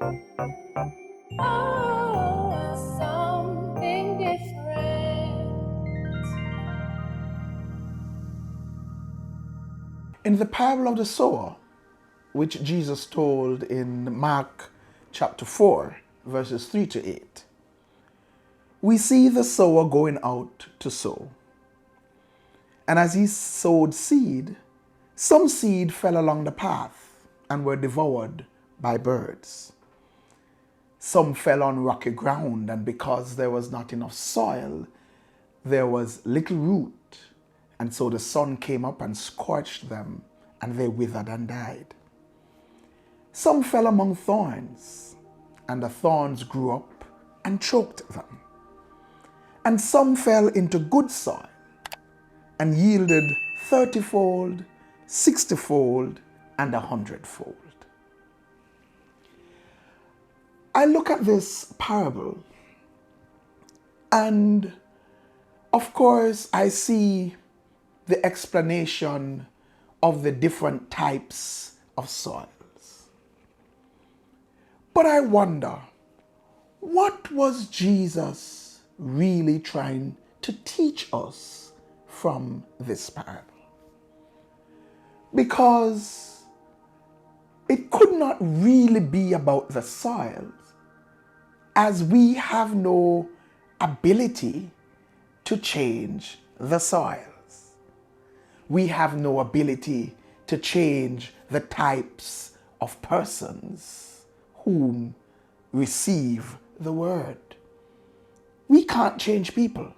Oh, something different. In the parable of the sower, which Jesus told in Mark chapter 4, verses 3 to 8, we see the sower going out to sow. And as he sowed seed, some seed fell along the path and were devoured by birds. Some fell on rocky ground, and because there was not enough soil, there was little root, and so the sun came up and scorched them, and they withered and died. Some fell among thorns, and the thorns grew up and choked them. And some fell into good soil and yielded 30-fold, 60-fold, and 100-fold. I look at this parable, and of course I see the explanation of the different types of soils. But I wonder, what was Jesus really trying to teach us from this parable? Because it could not really be about the soils, as we have no ability to change the soils. We have no ability to change the types of persons whom receive the word. We can't change people.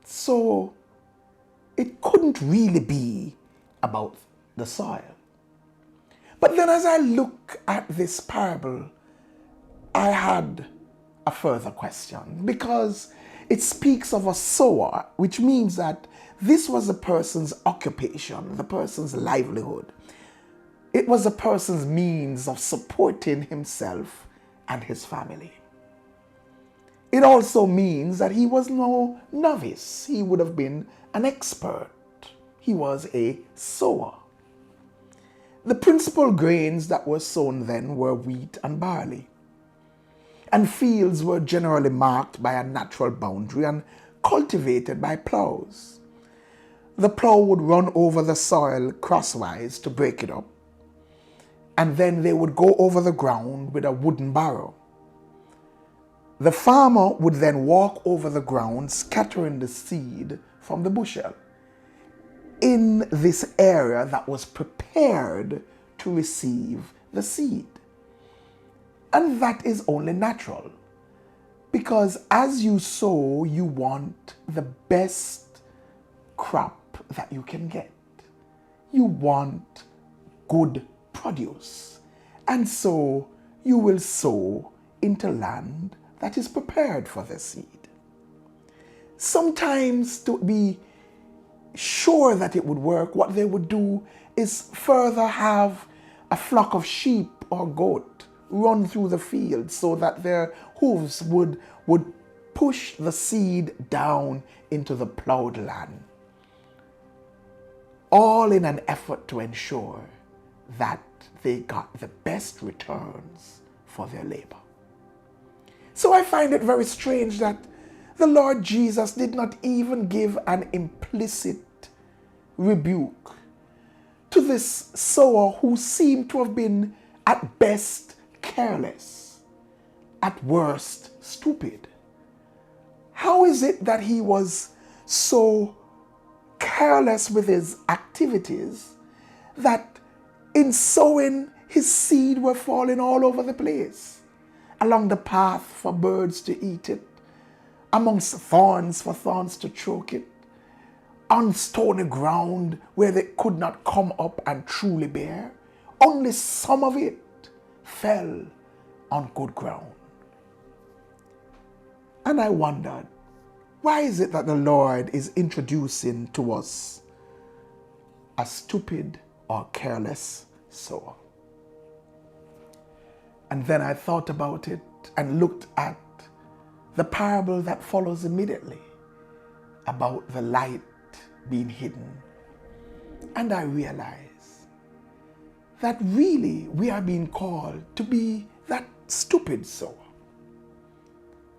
So it couldn't really be about the soil. But then as I look at this parable, I had a further question, because it speaks of a sower, which means that this was a person's occupation, the person's livelihood. It was a person's means of supporting himself and his family. It also means that he was no novice. He would have been an expert. He was a sower. The principal grains that were sown then were wheat and barley. And fields were generally marked by a natural boundary and cultivated by plows. The plow would run over the soil crosswise to break it up, and then they would go over the ground with a wooden barrow. The farmer would then walk over the ground, scattering the seed from the bushel in this area that was prepared to receive the seed. And that is only natural, because as you sow, you want the best crop that you can get. You want good produce. And so you will sow into land that is prepared for the seed. Sometimes, to be sure that it would work, what they would do is further have a flock of sheep or goat run through the field so that their hooves would push the seed down into the plowed land, all in an effort to ensure that they got the best returns for their labor. So I find it very strange that the Lord Jesus did not even give an implicit rebuke to this sower who seemed to have been at best careless, at worst stupid. How is it that he was so careless with his activities that in sowing his seed were falling all over the place, along the path for birds to eat it, amongst thorns for thorns to choke it, on stony ground where they could not come up and truly bear? Only some of it fell on good ground. And I wondered, why is it that the Lord is introducing to us a stupid or careless sower? And then I thought about it and looked at the parable that follows immediately about the light being hidden. And I realized that really we are being called to be that stupid sower.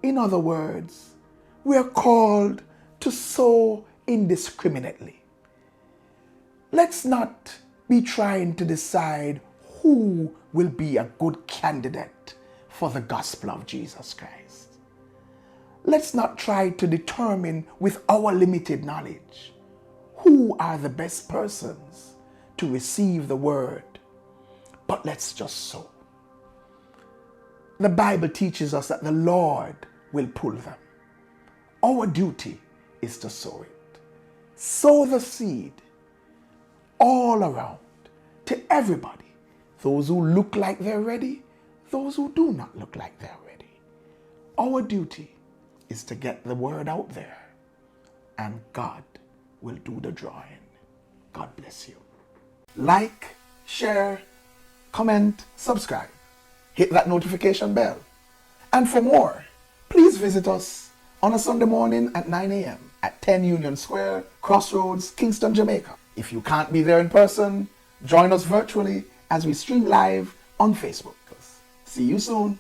In other words, we are called to sow indiscriminately. Let's not be trying to decide who will be a good candidate for the gospel of Jesus Christ. Let's not try to determine with our limited knowledge who are the best persons to receive the word, but let's just sow. The Bible teaches us that the Lord will pull them. Our duty is to sow it. Sow the seed all around to everybody. Those who look like they're ready, those who do not look like they're ready. Our duty is to get the word out there, and God will do the drawing. God bless you. Like, share, comment, subscribe. Hit that notification bell. And for more, please visit us on a Sunday morning at 9 a.m. at 10 Union Square, Crossroads, Kingston, Jamaica. If you can't be there in person, join us virtually as we stream live on Facebook. See you soon.